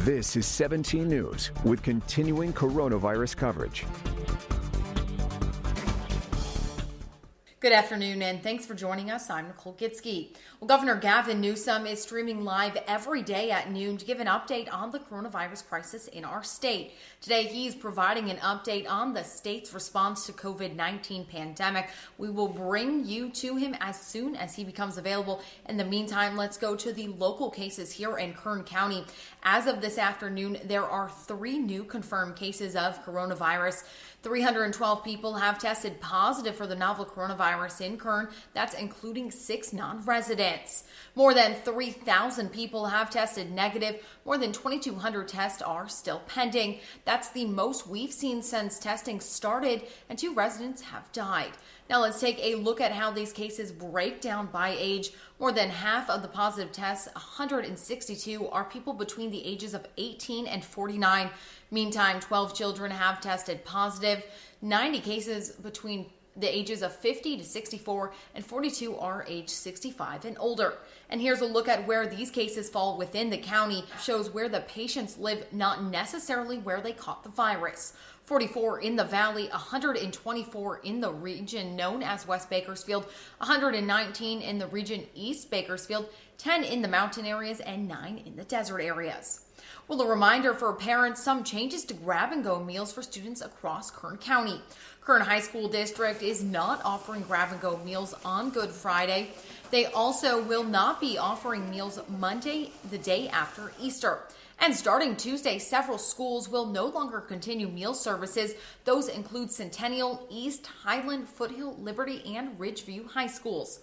This is 17 News with continuing coronavirus coverage. Good afternoon, and thanks for joining us. I'm Nicole Gitsky. Well, Governor Gavin Newsom is streaming live every day at noon to give an update on the coronavirus crisis in our state. Today, he's providing an update on the state's response to COVID-19 pandemic. We will bring you to him as soon as he becomes available. In the meantime, let's go to the local cases here in Kern County. As of this afternoon, there are 3 new confirmed cases of coronavirus. 312 people have tested positive for the novel coronavirus in Kern. That's including 6 non-residents. More than 3,000 people have tested negative. More than 2,200 tests are still pending. That's the most we've seen since testing started, and 2 residents have died. Now let's take a look at how these cases break down by age. More than half of the positive tests, 162, are people between the ages of 18 and 49. Meantime, 12 children have tested positive. 90 cases between the ages of 50 to 64, and 42 are age 65 and older. And here's a look at where these cases fall within the county. Shows where the patients live, not necessarily where they caught the virus. 44 in the Valley, 124 in the region known as West Bakersfield, 119 in the region East Bakersfield, 10 in the mountain areas, and 9 in the desert areas. Well, a reminder for parents, some changes to grab-and-go meals for students across Kern County. Kern High School District is not offering grab-and-go meals on Good Friday. They also will not be offering meals Monday, the day after Easter. And starting Tuesday, several schools will no longer continue meal services. Those include Centennial, East, Highland, Foothill, Liberty, and Ridgeview High Schools.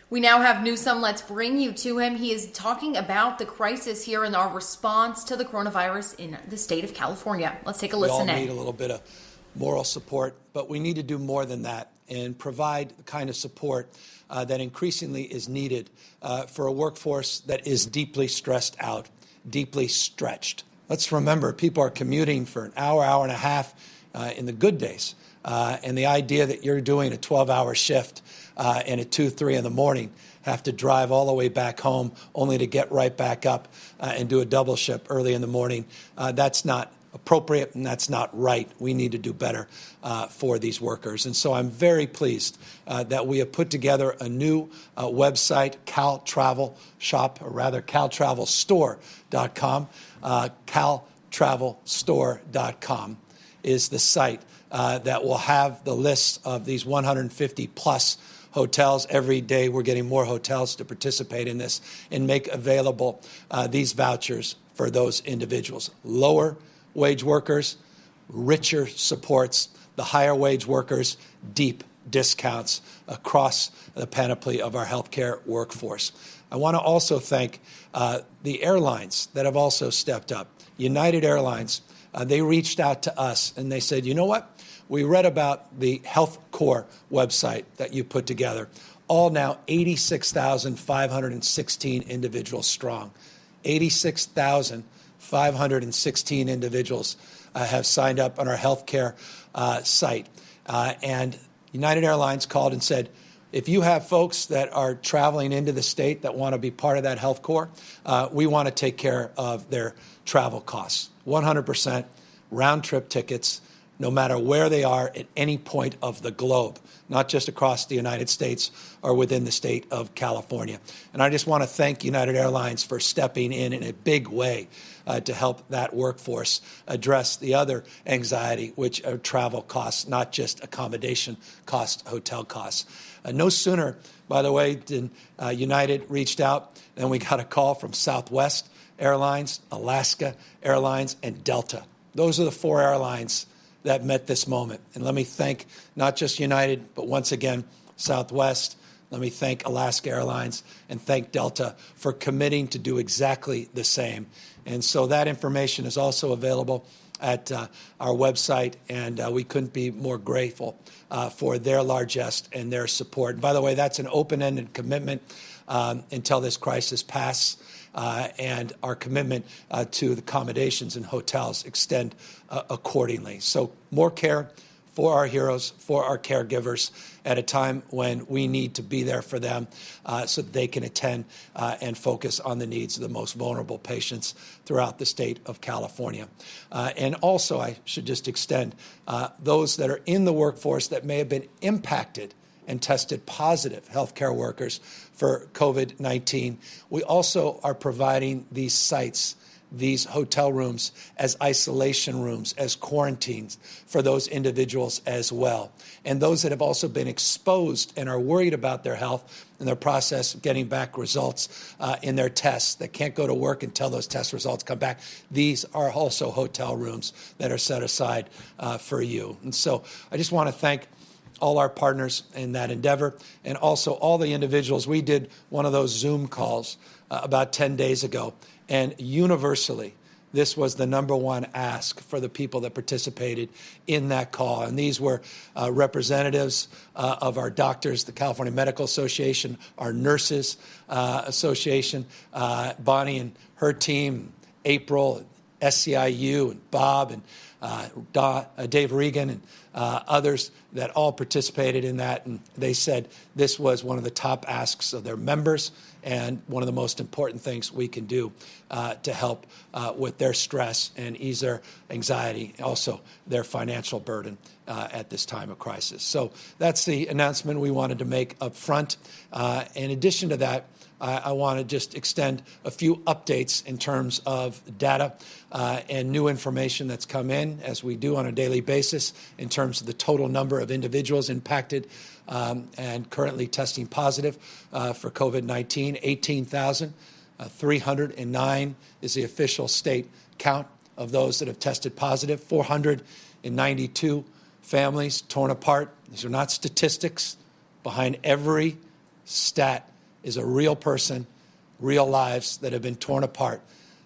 We now have Newsom. Let's bring you to him. He is talking about the crisis here and our response to the coronavirus in the state of California. Let's take a listen in. We all need a little bit of moral support, but we need to do more than that and provide the kind of support that increasingly is needed for a workforce that is deeply stressed out, deeply stretched. Let's remember, people are commuting for an hour, hour and a half in the good days. And the idea that you're doing a 12-hour shift and at 2, 3 in the morning have to drive all the way back home only to get right back up and do a double shift early in the morning, that's not appropriate and that's not right. We need to do better for these workers. And so I'm very pleased that we have put together a new website, caltravelstore.com. Caltravelstore.com is the site that will have the list of these 150 plus hotels. Every day we're getting more hotels to participate in this and make available these vouchers for those individuals. Lower wage workers, richer supports, the higher wage workers, deep discounts across the panoply of our healthcare workforce. I want to also thank the airlines that have also stepped up. United Airlines, they reached out to us and they said, you know what? We read about the Health Corps website that you put together, all now 86,516 individuals strong. 86,516 individuals have signed up on our healthcare site. And United Airlines called and said, if you have folks that are traveling into the state that want to be part of that Health Corps, we want to take care of their travel costs. 100% round-trip tickets, no matter where they are at any point of the globe, not just across the United States or within the state of California. And I just want to thank United Airlines for stepping in a big way to help that workforce address the other anxiety, which are travel costs, not just accommodation costs, hotel costs. No sooner, by the way, did United reached out, than we got a call from Southwest Airlines, Alaska Airlines, and Delta. Those are the 4 airlines that met this moment. And let me thank not just United, but once again, Southwest. Let me thank Alaska Airlines and thank Delta for committing to do exactly the same. And so that information is also available at our website, and we couldn't be more grateful for their largesse and their support. And by the way, that's an open-ended commitment until this crisis passes. And our commitment to the accommodations and hotels extend accordingly. So more care for our heroes, for our caregivers at a time when we need to be there for them so that they can attend and focus on the needs of the most vulnerable patients throughout the state of California. And also, I should just extend those that are in the workforce that may have been impacted and tested positive, healthcare workers, for COVID-19. We also are providing these sites, these hotel rooms, as isolation rooms, as quarantines for those individuals as well. And those that have also been exposed and are worried about their health and their process of getting back results in their tests, that can't go to work until those test results come back. These are also hotel rooms that are set aside for you. And so I just want to thank all our partners in that endeavor, and also all the individuals. We did one of those Zoom calls about 10 days ago, and universally, this was the number one ask for the people that participated in that call. And these were representatives of our doctors, the California Medical Association, our Nurses Association, Bonnie and her team, April, SCIU, and Bob, and Dave Regan, and others that all participated in that. And they said this was one of the top asks of their members and one of the most important things we can do to help with their stress and ease their anxiety, also their financial burden at this time of crisis. So that's the announcement we wanted to make up front. In addition to that, I want to just extend a few updates in terms of data and new information that's come in, as we do on a daily basis, in terms of the total number of individuals impacted and currently testing positive for COVID-19. 18,309 is the official state count of those that have tested positive. 492 families torn apart. These are not statistics. Behind every stat is a real person, real lives that have been torn apart.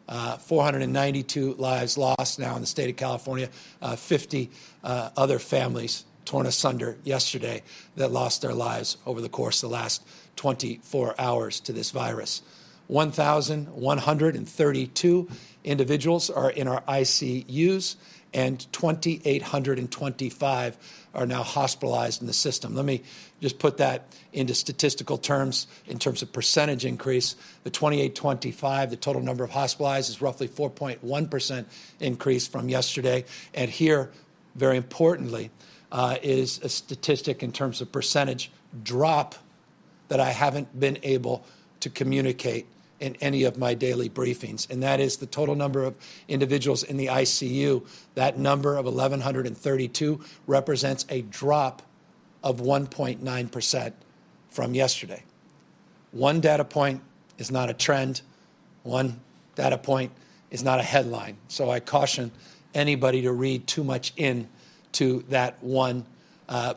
492 lives lost now in the state of California, 50 other families torn asunder yesterday that lost their lives over the course of the last 24 hours to this virus. 1,132 individuals are in our ICUs, and 2,825 are now hospitalized in the system. Let me just put that into statistical terms, in terms of percentage increase. The 2,825, the total number of hospitalized, is roughly 4.1% increase from yesterday. And here, very importantly, is a statistic in terms of percentage drop that I haven't been able to communicate in any of my daily briefings, and that is the total number of individuals in the ICU. That number of 1,132 represents a drop of 1.9% from yesterday. One data point is not a trend. One data point is not a headline. So I caution anybody to read too much into that one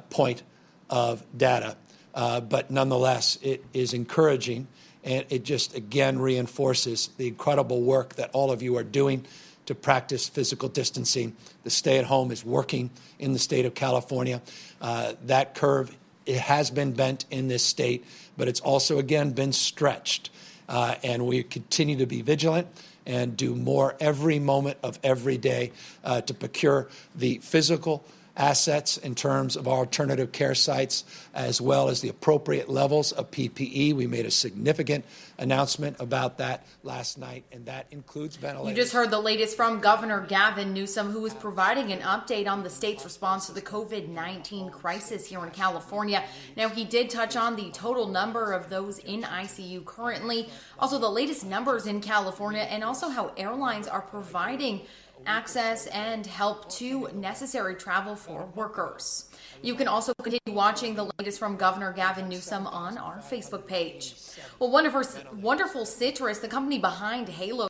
point of data. But nonetheless, it is encouraging. And it just, again, reinforces the incredible work that all of you are doing to practice physical distancing. The stay-at-home is working in the state of California. That curve, it has been bent in this state, but it's also, again, been stretched. And we continue to be vigilant and do more every moment of every day to procure the physical assets in terms of our alternative care sites, as well as the appropriate levels of PPE. We made a significant announcement about that last night, and that includes ventilators. You just heard the latest from Governor Gavin Newsom, who is providing an update on the state's response to the COVID-19 crisis here in California. Now, he did touch on the total number of those in ICU currently, also the latest numbers in California, and also how airlines are providing access and help to necessary travel for workers. You can also continue watching the latest from Governor Gavin Newsom on our Facebook page. Well, Wonderful Citrus, the company behind Halo,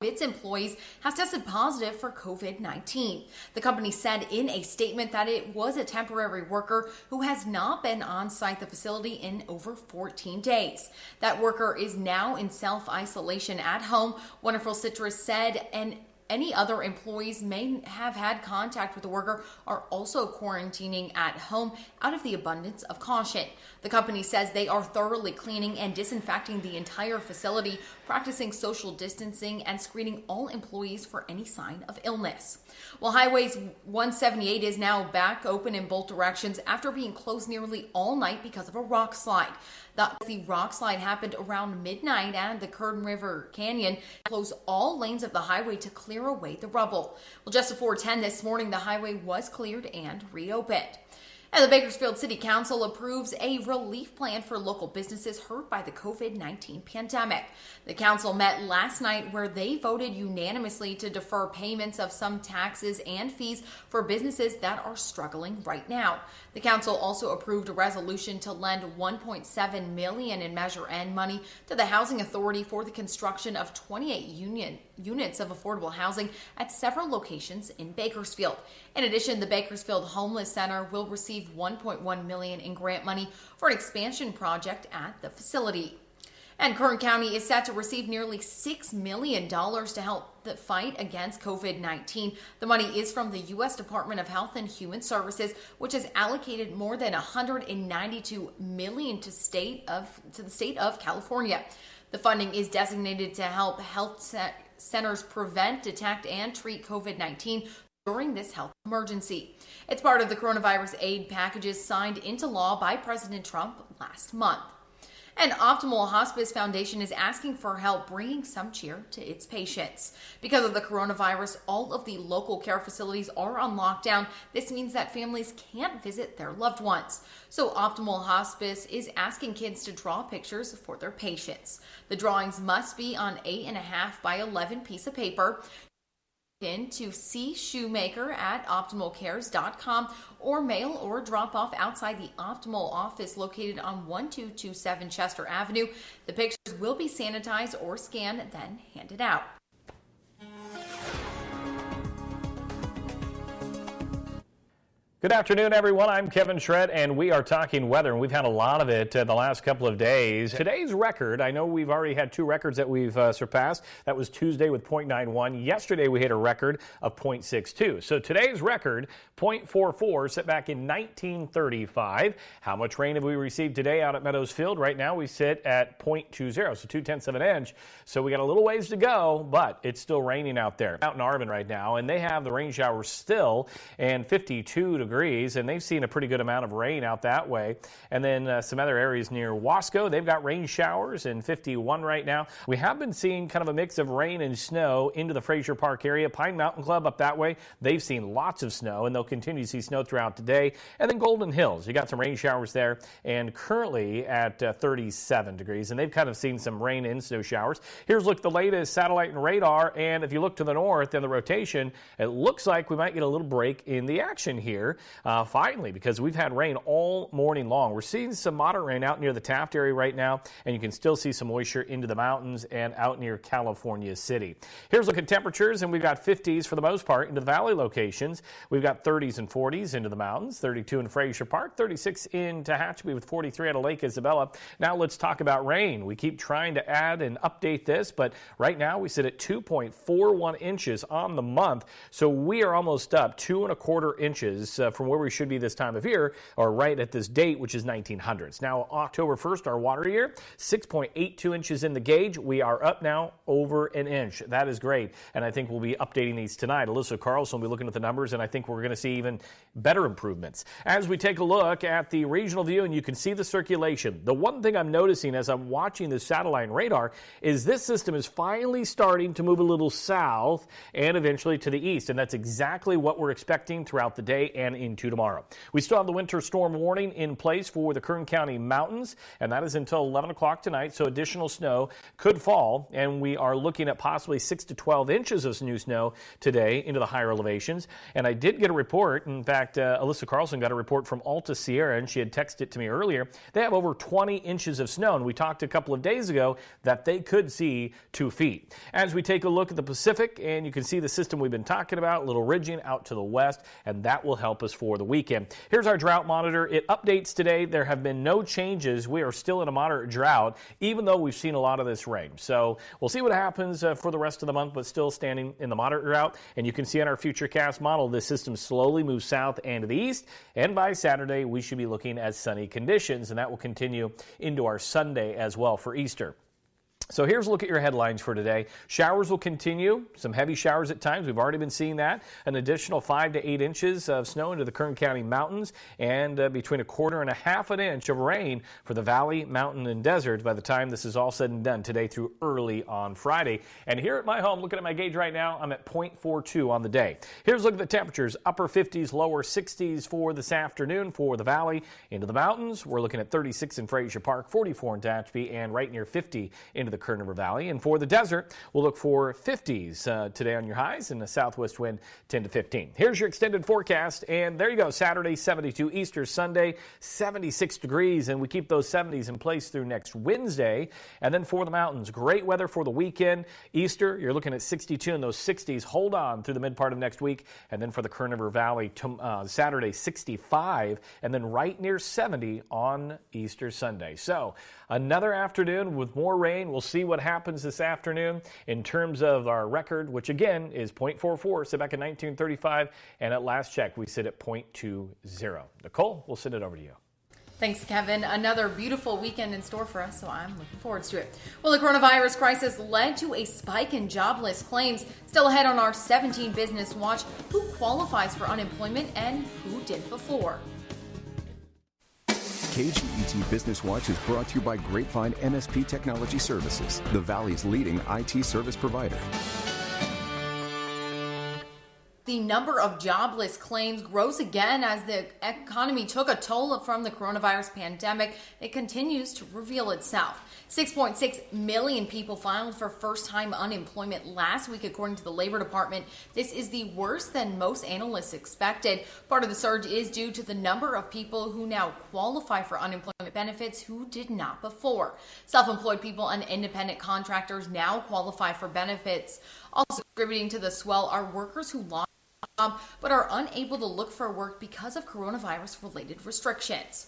its employees has tested positive for COVID-19. The company said in a statement that it was a temporary worker who has not been on site at the facility in over 14 days. That worker is now in self-isolation at home. Wonderful Citrus said, and any other employees may have had contact with the worker are also quarantining at home out of the abundance of caution. The company says they are thoroughly cleaning and disinfecting the entire facility, practicing social distancing, and screening all employees for any sign of illness. Well, Highway 178 is now back open in both directions after being closed nearly all night because of a rock slide. The rock slide happened around midnight and the Kern River Canyon closed all lanes of the highway to clear away the rubble. Well, just before 10 this morning, the highway was cleared and reopened. And the Bakersfield City Council approves a relief plan for local businesses hurt by the COVID-19 pandemic. The council met last night where they voted unanimously to defer payments of some taxes and fees for businesses that are struggling right now. The council also approved a resolution to lend $1.7 million in Measure N money to the Housing Authority for the construction of 28 units of affordable housing at several locations in Bakersfield. In addition, the Bakersfield Homeless Center will receive $1.1 million in grant money for an expansion project at the facility. And Kern County is set to receive nearly $6 million to help the fight against COVID-19. The money is from the U.S. Department of Health and Human Services, which has allocated more than $192 million to the state of California. The funding is designated to help health centers prevent, detect, and treat COVID-19 during this health emergency. It's part of the coronavirus aid packages signed into law by President Trump last month. And Optimal Hospice Foundation is asking for help bringing some cheer to its patients. Because of the coronavirus, all of the local care facilities are on lockdown. This means that families can't visit their loved ones. So Optimal Hospice is asking kids to draw pictures for their patients. The drawings must be on 8.5 by 11 piece of paper. To C. Shoemaker at optimalcares.com or mail or drop off outside the Optimal office located on 1227 Chester Avenue. The pictures will be sanitized or scanned, then handed out. Good afternoon, everyone. I'm Kevin Shred, and we are talking weather, and we've had a lot of it the last couple of days. Today's record, I know we've already had two records that we've surpassed. That was Tuesday with 0.91. Yesterday, we hit a record of 0.62. So today's record, 0.44, set back in 1935. How much rain have we received today out at Meadows Field? Right now, we sit at 0.20, so 0.2 of an inch. So we got a little ways to go, but it's still raining out there. Out in Arvin right now, and they have the rain showers still, and 52 degrees, and they've seen a pretty good amount of rain out that way. And then some other areas near Wasco, they've got rain showers and 51 right now. We have been seeing kind of a mix of rain and snow into the Frazier Park area. Pine Mountain Club up that way, they've seen lots of snow, and they'll continue to see snow throughout today. And then Golden Hills, you got some rain showers there, and currently at 37 degrees, and they've kind of seen some rain and snow showers. Here's a look at the latest satellite and radar, and if you look to the north and the rotation, it looks like we might get a little break in the action here. Finally, because we've had rain all morning long. We're seeing some moderate rain out near the Taft area right now, and you can still see some moisture into the mountains and out near California City. Here's a look at temperatures, and we've got 50s for the most part into the valley locations. We've got 30s and 40s into the mountains, 32 in Frazier Park, 36 in Tehachapi with 43 out of Lake Isabella. Now let's talk about rain. We keep trying to add and update this, but right now we sit at 2.41 inches on the month, so we are almost up 2.25 inches from where we should be this time of year, or right at this date, which is 1900s. Now, October 1st, our water year, 6.82 inches in the gauge. We are up now over an inch. That is great, and I think we'll be updating these tonight. Alyssa Carlson will be looking at the numbers, and I think we're going to see even better improvements. As we take a look at the regional view, and you can see the circulation, the one thing I'm noticing as I'm watching the satellite and radar is this system is finally starting to move a little south and eventually to the east, and that's exactly what we're expecting throughout the day and into tomorrow. We still have the winter storm warning in place for the Kern County mountains, and that is until 11 o'clock tonight, so additional snow could fall, and we are looking at possibly 6 to 12 inches of new snow today into the higher elevations. And I did get a report, in fact, Alyssa Carlson got a report from Alta Sierra, and she had texted it to me earlier. They have over 20 inches of snow, and we talked a couple of days ago that they could see 2 feet. As we take a look at the Pacific, and you can see the system we've been talking about, a little ridging out to the west, and that will help us us for the weekend. Here's our drought monitor. It updates today. There have been no changes. We are still in a moderate drought, even though we've seen a lot of this rain. So we'll see what happens for the rest of the month, but still standing in the moderate drought. And you can see on our Futurecast model, this system slowly moves south and to the east. And by Saturday, we should be looking at sunny conditions, and that will continue into our Sunday as well for Easter. So here's a look at your headlines for today. Showers will continue, some heavy showers at times. We've already been seeing that. An additional 5 to 8 inches of snow into the Kern County mountains, and between 1/4 and 1/2 inch of rain for the valley, mountain, and desert by the time this is all said and done today through early on Friday. And here at my home, looking at my gauge right now, I'm at 0.42 on the day. Here's a look at the temperatures. Upper 50s, lower 60s for this afternoon for the valley. Into the mountains, we're looking at 36 in Frazier Park, 44 in Tehachapi, and right near 50 into the Kern River Valley. And for the desert, we'll look for 50s today on your highs and a southwest wind 10 to 15. Here's your extended forecast, and there you go. Saturday, 72. Easter Sunday, 76 degrees, and we keep those 70s in place through next Wednesday. And then for the mountains, great weather for the weekend. Easter, you're looking at 62, and those 60s hold on through the mid part of next week. And then for the Kern River Valley, Saturday, 65, and then right near 70 on Easter Sunday. So another afternoon with more rain. We'll see what happens this afternoon in terms of our record, which again is 0.44, set back in 1935, and at last check we sit at 0.20. Nicole, we'll send it over to you. Thanks, Kevin. Another beautiful weekend in store for us, so I'm looking forward to it. Well, the coronavirus crisis led to a spike in jobless claims. Still ahead on our 17 Business Watch, who qualifies for unemployment and who did before. KGET Business Watch is brought to you by Grapevine MSP Technology Services, the Valley's leading IT service provider. The number of jobless claims grows again as the economy took a toll from the coronavirus pandemic. It continues to reveal itself. 6.6 million people filed for first-time unemployment last week, according to the Labor Department. This is the worst than most analysts expected. Part of the surge is due to the number of people who now qualify for unemployment benefits who did not before. Self-employed people and independent contractors now qualify for benefits. Also contributing to the swell are workers who lost but are unable to look for work because of coronavirus-related restrictions.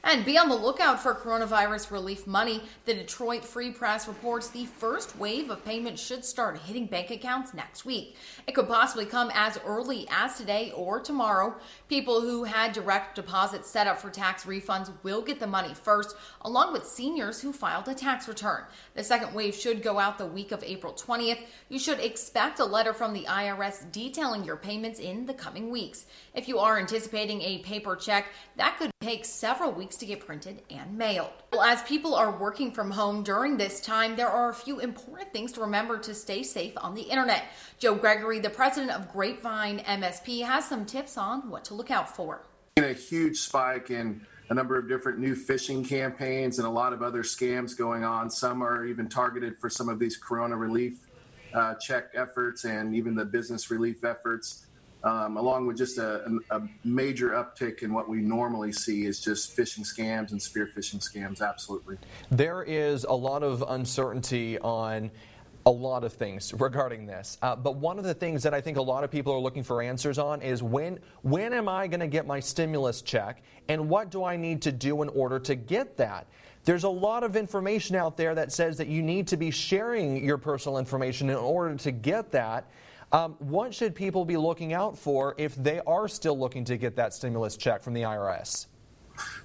And be on the lookout for coronavirus relief money. The Detroit Free Press reports the first wave of payments should start hitting bank accounts next week. It could possibly come as early as today or tomorrow. People who had direct deposits set up for tax refunds will get the money first, along with seniors who filed a tax return. The second wave should go out the week of April 20th. You should expect a letter from the IRS detailing your payments in the coming weeks. If you are anticipating a paper check, that could take several weeks to get printed and mailed. Well, as people are working from home during this time, there are a few important things to remember to stay safe on the internet. Joe Gregory, the president of Grapevine MSP, has some tips on what to look out for. A huge spike in a number of different new phishing campaigns and a lot of other scams going on. Some are even targeted for some of these corona relief check efforts and even the business relief efforts. Along with just a major uptick in what we normally see is just phishing scams and spear phishing scams, absolutely. There is a lot of uncertainty on a lot of things regarding this. But one of the things that I think a lot of people are looking for answers on is when am I going to get my stimulus check, and what do I need to do in order to get that? There's a lot of information out there that says that you need to be sharing your personal information in order to get that. What should people be looking out for if they are still looking to get that stimulus check from the IRS?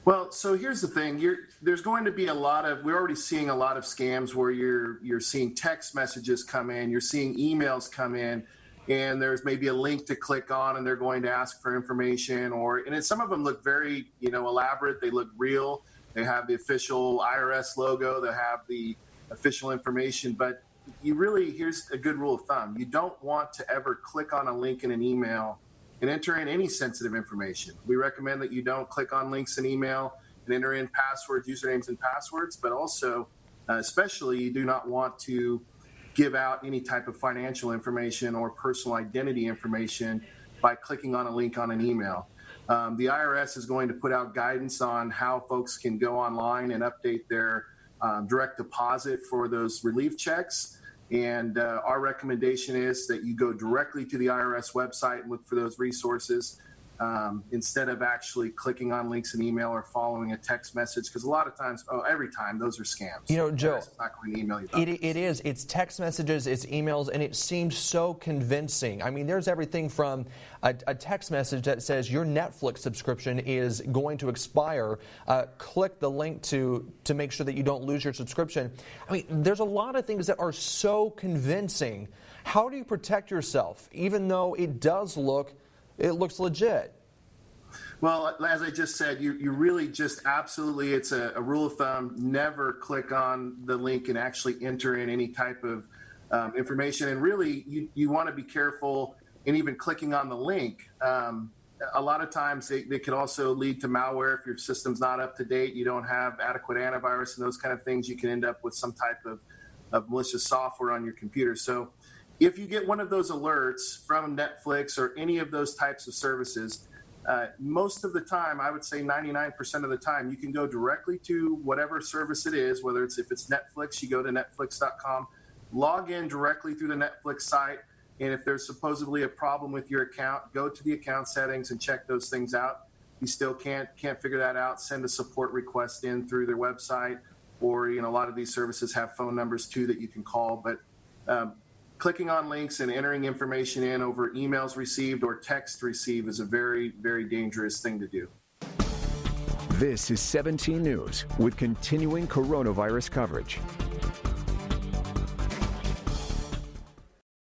Well, so here's the thing. There's going to be we're already seeing a lot of scams where you're seeing text messages come in, you're seeing emails come in, and there's maybe a link to click on, and they're going to ask for information, and some of them look very, elaborate. They look real. They have the official IRS logo. They have the official information, but here's a good rule of thumb. You don't want to ever click on a link in an email and enter in any sensitive information. We recommend that you don't click on links in email and enter in passwords, usernames and passwords, but also, especially, you do not want to give out any type of financial information or personal identity information by clicking on a link on an email. The IRS is going to put out guidance on how folks can go online and update their direct deposit for those relief checks. And our recommendation is that you go directly to the IRS website and look for those resources. instead of actually clicking on links in email or following a text message, because a lot of times, every time, those are scams. You know, Joe, it's not going to email you. It is. It's text messages, it's emails, and it seems so convincing. I mean, there's everything from a text message that says your Netflix subscription is going to expire. Click the link to make sure that you don't lose your subscription. I mean, there's a lot of things that are so convincing. How do you protect yourself, even though it looks legit? Well, as I just said, you really just absolutely, it's a rule of thumb, never click on the link and actually enter in any type of information. And really, you want to be careful in even clicking on the link. A lot of times they could also lead to malware. If your system's not up to date, you don't have adequate antivirus and those kind of things, you can end up with some type of malicious software on your computer. So if you get one of those alerts from Netflix or any of those types of services, most of the time, I would say 99% of the time, you can go directly to whatever service it is, whether if it's Netflix, you go to netflix.com, log in directly through the Netflix site, and if there's supposedly a problem with your account, go to the account settings and check those things out. If you still can't figure that out, send a support request in through their website, or a lot of these services have phone numbers too that you can call. But clicking on links and entering information in over emails received or text received is a very, very dangerous thing to do. This is 17 News with continuing coronavirus coverage.